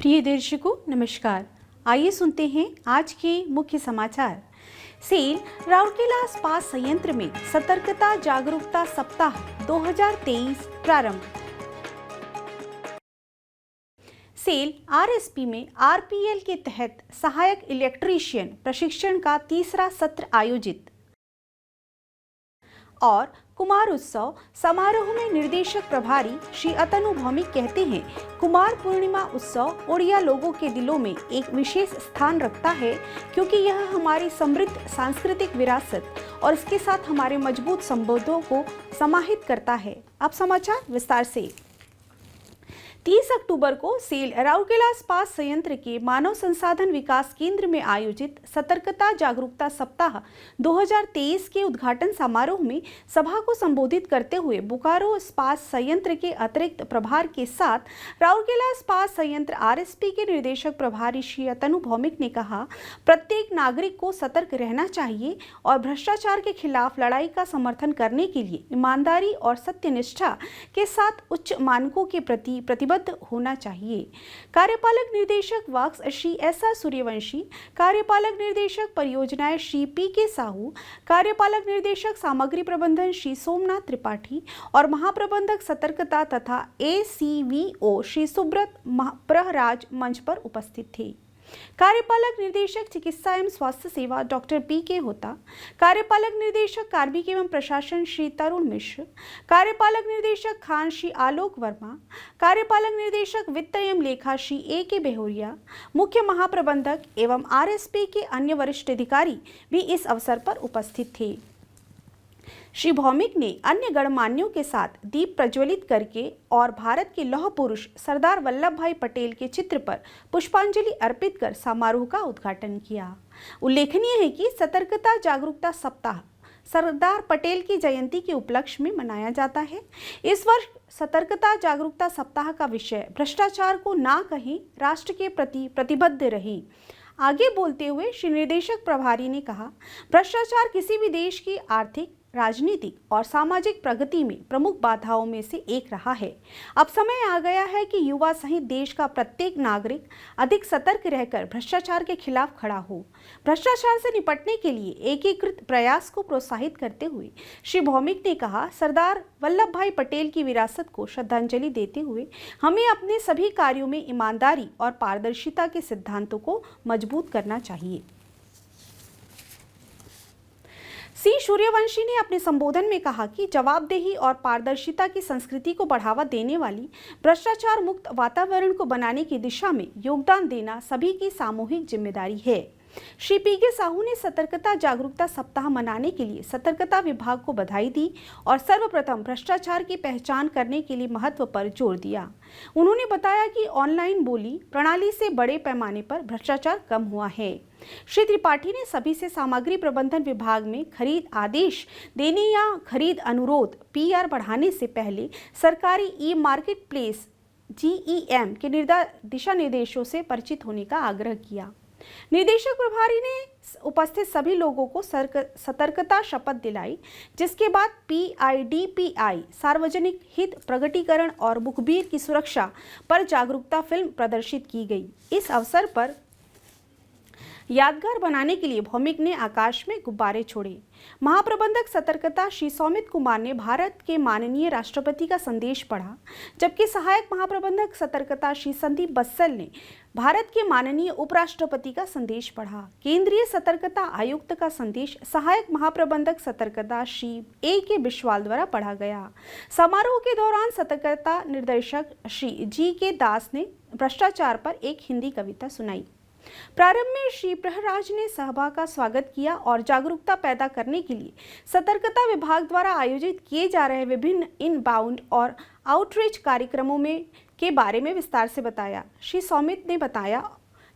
प्रिय दर्शकों नमस्कार। आइए सुनते हैं आज के मुख्य समाचार। सेल राउरकेला इस्पात संयंत्र में सतर्कता जागरूकता सप्ताह 2023 प्रारंभ। सेल आरएसपी में आरपीएल के तहत सहायक इलेक्ट्रीशियन प्रशिक्षण का तीसरा सत्र आयोजित। और कुमार उत्सव समारोह में निर्देशक प्रभारी श्री अतनु भौमिक कहते हैं, कुमार पूर्णिमा उत्सव ओडिया लोगों के दिलों में एक विशेष स्थान रखता है क्योंकि यह हमारी समृद्ध सांस्कृतिक विरासत और इसके साथ हमारे मजबूत संबंधों को समाहित करता है। अब समाचार विस्तार से। 30 अक्टूबर को सेल राउरकेला इस्पात संयंत्र के मानव संसाधन विकास केंद्र में आयोजित सतर्कता जागरूकता सप्ताह 2023 के उद्घाटन समारोह में सभा को संबोधित करते हुए बोकारो इस्पात संयंत्र के अतिरिक्त प्रभार के साथ राउरकेला इस्पात संयंत्र आरएसपी के निर्देशक प्रभारी श्री अतनु भौमिक ने कहा, प्रत्येक नागरिक को सतर्क रहना चाहिए और भ्रष्टाचार के खिलाफ लड़ाई का समर्थन करने के लिए ईमानदारी और सत्यनिष्ठा के साथ उच्च मानकों के प्रति प्रतिबद्ध होना चाहिए। कार्यपालक निर्देशक वक्स श्री एस.आर. सूर्यवंशी, कार्यपालक निर्देशक परियोजनाएं श्री पी.के. साहू, कार्यपालक निर्देशक सामग्री प्रबंधन श्री सोमनाथ त्रिपाठी और महाप्रबंधक सतर्कता तथा एसीवीओ श्री सुब्रत प्रहराज मंच पर उपस्थित थे। कार्यपालक निर्देशक चिकित्सा एवं स्वास्थ्य सेवा डॉक्टर पी.के. होता, कार्यपालक निर्देशक कार्मिक एवं प्रशासन श्री तरुण मिश्र, कार्यपालक निर्देशक खान श्री आलोक वर्मा, कार्यपालक निर्देशक वित्त एवं लेखा श्री ए.के. बेहोरिया, मुख्य महाप्रबंधक एवं आरएसपी के अन्य वरिष्ठ अधिकारी भी इस अवसर पर उपस्थित थे। श्री भौमिक ने अन्य गणमान्यों के साथ दीप प्रज्वलित करके और भारत के लौह पुरुष सरदार वल्लभ भाई पटेल के चित्र पर पुष्पांजलि अर्पित कर समारोह का उद्घाटन किया। उल्लेखनीय है कि सतर्कता जागरूकता सप्ताह सरदार पटेल की जयंती के उपलक्ष्य में मनाया जाता है। इस वर्ष सतर्कता जागरूकता सप्ताह का विषय भ्रष्टाचार को ना कहें, राष्ट्र के प्रति प्रतिबद्ध रहें। आगे बोलते हुए श्री निर्देशक प्रभारी ने कहा, भ्रष्टाचार किसी भी देश की आर्थिक, राजनीतिक और सामाजिक प्रगति में प्रमुख बाधाओं में से एक रहा है। अब समय आ गया है कि युवा सहित देश का प्रत्येक नागरिक अधिक सतर्क रहकर भ्रष्टाचार के खिलाफ खड़ा हो। भ्रष्टाचार से निपटने के लिए एकीकृत प्रयास को प्रोत्साहित करते हुए श्री भौमिक ने कहा, सरदार वल्लभ भाई पटेल की विरासत को श्रद्धांजलि देते हुए हमें अपने सभी कार्यों में ईमानदारी और पारदर्शिता के सिद्धांतों को मजबूत करना चाहिए। सी सूर्यवंशी ने अपने संबोधन में कहा कि जवाबदेही और पारदर्शिता की संस्कृति को बढ़ावा देने वाली भ्रष्टाचार मुक्त वातावरण को बनाने की दिशा में योगदान देना सभी की सामूहिक जिम्मेदारी है। श्री पी.के. साहू ने सतर्कता जागरूकता सप्ताह मनाने के लिए सतर्कता विभाग को बधाई दी और सर्वप्रथम भ्रष्टाचार की पहचान करने के लिए महत्व पर जोर दिया। उन्होंने बताया कि ऑनलाइन बोली प्रणाली से बड़े पैमाने पर भ्रष्टाचार कम हुआ है। श्री त्रिपाठी ने सभी से सामग्री प्रबंधन विभाग में खरीद आदेश देने या खरीद अनुरोध पीआर बढ़ाने से पहले सरकारी ई मार्केट प्लेस जीईएम के दिशा निर्देशों से परिचित होने का आग्रह किया। निदेशक प्रभारी ने उपस्थित सभी लोगों को सतर्कता शपथ दिलाई, जिसके बाद पीआईडीपीआई सार्वजनिक हित प्रकटीकरण और मुखबिर की सुरक्षा पर जागरूकता फिल्म प्रदर्शित की गई। इस अवसर पर यादगार बनाने के लिए भौमिक ने आकाश में गुब्बारे छोड़े। महाप्रबंधक सतर्कता श्री सौमित कुमार ने भारत के माननीय राष्ट्रपति का संदेश पढ़ा, जबकि सहायक महाप्रबंधक सतर्कता श्री संदीप बस्सल ने भारत के माननीय उपराष्ट्रपति का संदेश पढ़ा। केंद्रीय सतर्कता आयुक्त का संदेश सहायक महाप्रबंधक सतर्कता श्री ए.के. बिश्वाल द्वारा पढ़ा गया। समारोह के दौरान सतर्कता निर्देशक श्री जी.के. दास ने भ्रष्टाचार पर एक हिंदी कविता सुनाई। प्रारंभ में श्री प्रहराज ने सभा का स्वागत किया और जागरूकता पैदा करने के लिए सतर्कता विभाग द्वारा आयोजित किए जा रहे विभिन्न इनबाउंड और आउटरीच कार्यक्रमों के बारे में विस्तार से बताया। श्री सौमित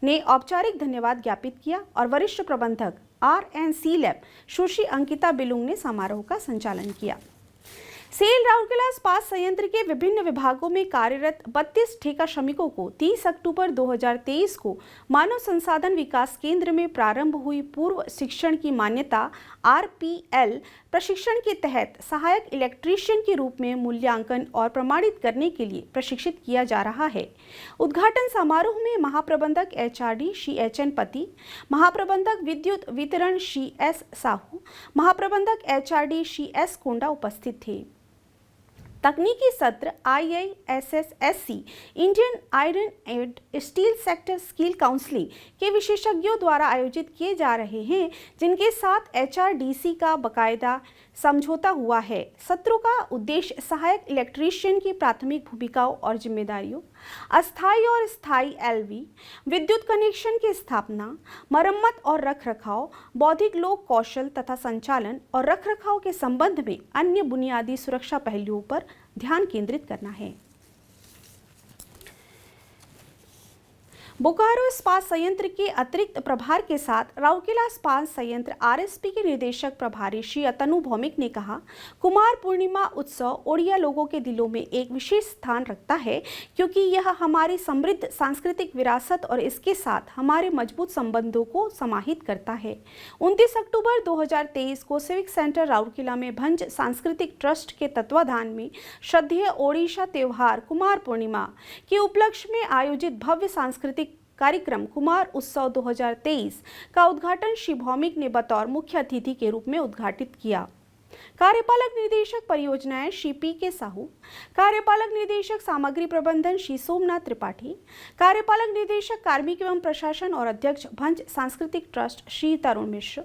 ने औपचारिक धन्यवाद ज्ञापित किया और वरिष्ठ प्रबंधक आर.एन.सी. लैब सुश्री अंकिता बिलुंग ने समारोह का संचालन किया। सेल राउरकेला इस्पात संयंत्र के विभिन्न विभागों में कार्यरत 32 ठेका श्रमिकों को 30 अक्टूबर 2023 को मानव संसाधन विकास केंद्र में प्रारंभ हुई पूर्व शिक्षण की मान्यता आरपीएल प्रशिक्षण के तहत सहायक इलेक्ट्रीशियन के रूप में मूल्यांकन और प्रमाणित करने के लिए प्रशिक्षित किया जा रहा है। उद्घाटन समारोह में महाप्रबंधक एचआरडी श्री एचएन पति, महाप्रबंधक विद्युत वितरण श्री एस साहू, महाप्रबंधक एचआरडी श्री एस कोंडा उपस्थित थे। तकनीकी सत्र IISSSC Indian iron and steel sector skill counselling के विशेषज्ञों द्वारा आयोजित किए जा रहे हैं, जिनके साथ HRDC का बाकायदा समझौता हुआ है। सत्रों का उद्देश्य सहायक इलेक्ट्रीशियन की प्राथमिक भूमिकाओं और जिम्मेदारियों, अस्थायी और स्थायी LV, विद्युत कनेक्शन की स्थापना, मरम्मत और रखरखाव, बौद्धिक लोक कौशल तथा संचालन और रखरखाव के संबंध में अन्य बुनियादी सुरक्षा पहलुओं पर ध्यान केंद्रित करना है। बोकारो इस्पात संयंत्र के अतिरिक्त प्रभार के साथ राउरकेला इस्पात संयंत्र RSP के निदेशक प्रभारी श्री अतनु भौमिक ने कहा, कुमार पूर्णिमा उत्सव ओडिया लोगों के दिलों में एक विशेष स्थान रखता है, क्योंकि यह हमारी समृद्ध सांस्कृतिक विरासत और इसके साथ हमारे मजबूत संबंधों को समाहित करता है। 29 अक्टूबर 2023 को सिविक सेंटर राउरकेला में भंज सांस्कृतिक ट्रस्ट के तत्वाधान में श्रद्धेय ओडिशा त्योहार कुमार पूर्णिमा के उपलक्ष्य में आयोजित भव्य सांस्कृतिक कार्यक्रम कुमार उत्सव 2023 का उद्घाटन श्री भौमिक ने बतौर मुख्य अतिथि के रूप में उद्घाटित किया। कार्यपालक निदेशक परियोजनाएं श्री PK साहू, कार्यपालक निदेशक सामग्री प्रबंधन श्री सोमनाथ त्रिपाठी, कार्यपालक निदेशक कार्मिक एवं प्रशासन और अध्यक्ष भंज सांस्कृतिक ट्रस्ट श्री तरुण मिश्र,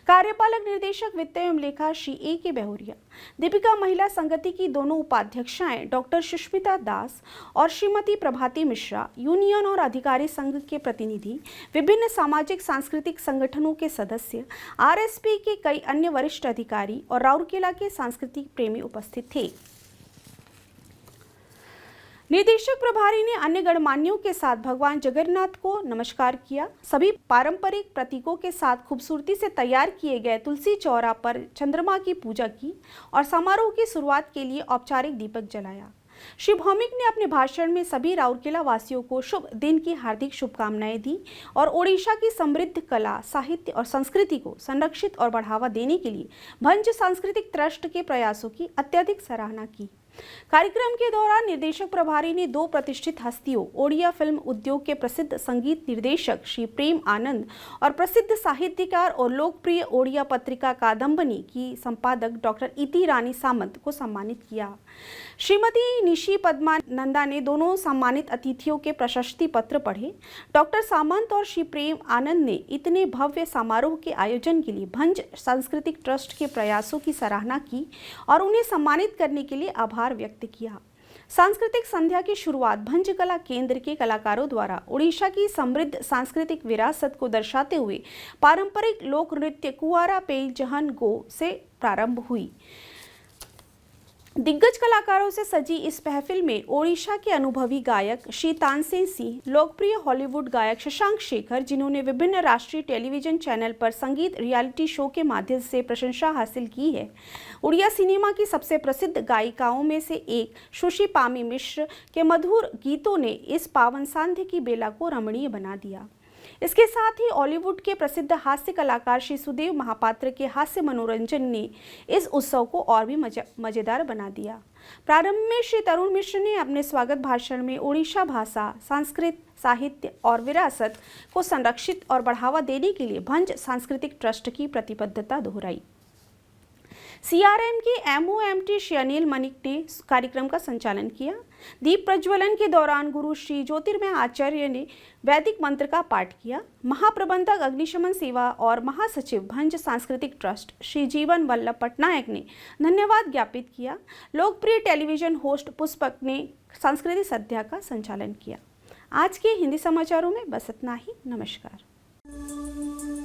कार्यपालक निर्देशक वित्त एवं लेखा श्री AK बेहुरिया, दीपिका महिला संगति की दोनों उपाध्यक्षाएं डॉक्टर सुष्मिता दास और श्रीमती प्रभाती मिश्रा, यूनियन और अधिकारी संघ के प्रतिनिधि, विभिन्न सामाजिक सांस्कृतिक संगठनों के सदस्य, RSP के कई अन्य वरिष्ठ अधिकारी और राउरकेला के सांस्कृतिक प्रेमी उपस्थित थे। निदेशक प्रभारी ने अन्य गणमान्यों के साथ भगवान जगन्नाथ को नमस्कार किया। सभी पारंपरिक प्रतीकों के साथ खूबसूरती से तैयार किए गए तुलसी चौरा पर चंद्रमा की पूजा की और समारोह की शुरुआत के लिए औपचारिक दीपक जलाया। श्री भौमिक ने अपने भाषण में सभी राउरकेला वासियों को शुभ दिन की हार्दिक शुभकामनाएं दी और ओडिशा की समृद्ध कला, साहित्य और संस्कृति को संरक्षित और बढ़ावा देने के लिए भंज सांस्कृतिक ट्रस्ट के प्रयासों की अत्यधिक सराहना की। कार्यक्रम के दौरान निदेशक प्रभारी ने 2 प्रतिष्ठित हस्तियों, ओडिया फिल्म उद्योग के प्रसिद्ध संगीत निर्देशक श्री प्रेम आनंद और प्रसिद्ध साहित्यकार और लोकप्रिय ओडिया पत्रिका कादम्बनी की संपादक डॉक्टर इति रानी सामंत को सम्मानित किया। श्रीमती निशी पद्मा नंदा ने दोनों सम्मानित अतिथियों के प्रशस्ति पत्र पढ़े। डॉक्टर सामंत और श्री प्रेम आनंद ने इतने भव्य समारोह के आयोजन के लिए भंज सांस्कृतिक ट्रस्ट के प्रयासों की सराहना की और उन्हें सम्मानित करने के लिए आभार व्यक्त किया। सांस्कृतिक संध्या की शुरुआत भंज कला केंद्र के कलाकारों द्वारा उड़ीसा की समृद्ध सांस्कृतिक विरासत को दर्शाते हुए पारंपरिक लोक नृत्य कुआरा पेई जहन गो से प्रारंभ हुई। दिग्गज कलाकारों से सजी इस महफिल में ओडिशा के अनुभवी गायक श्री तानसेन सिंह, लोकप्रिय हॉलीवुड गायक शशांक शेखर, जिन्होंने विभिन्न राष्ट्रीय टेलीविजन चैनल पर संगीत रियलिटी शो के माध्यम से प्रशंसा हासिल की है, उड़िया सिनेमा की सबसे प्रसिद्ध गायिकाओं में से एक सुश्री पामी मिश्र के मधुर गीतों ने इस पावन सांध्य की बेला को रमणीय बना दिया। इसके साथ ही बॉलीवुड के प्रसिद्ध हास्य कलाकार श्री सुदेव महापात्र के हास्य मनोरंजन ने इस उत्सव को और भी मजेदार बना दिया। प्रारंभ में श्री तरुण मिश्र ने अपने स्वागत भाषण में ओडिशा भाषा, संस्कृत, साहित्य और विरासत को संरक्षित और बढ़ावा देने के लिए भंज सांस्कृतिक ट्रस्ट की प्रतिबद्धता दोहराई। CRM के MOMT श्री अनिल मनिक ने कार्यक्रम का संचालन किया। दीप प्रज्वलन के दौरान गुरु श्री ज्योतिर्मय आचार्य ने वैदिक मंत्र का पाठ किया। महाप्रबंधक अग्निशमन सेवा और महासचिव भंज सांस्कृतिक ट्रस्ट श्री जीवन वल्लभ पटनायक ने धन्यवाद ज्ञापित किया। लोकप्रिय टेलीविजन होस्ट पुष्पक ने सांस्कृतिक संध्या का संचालन किया। आज के हिंदी समाचारों में बस इतना ही। नमस्कार।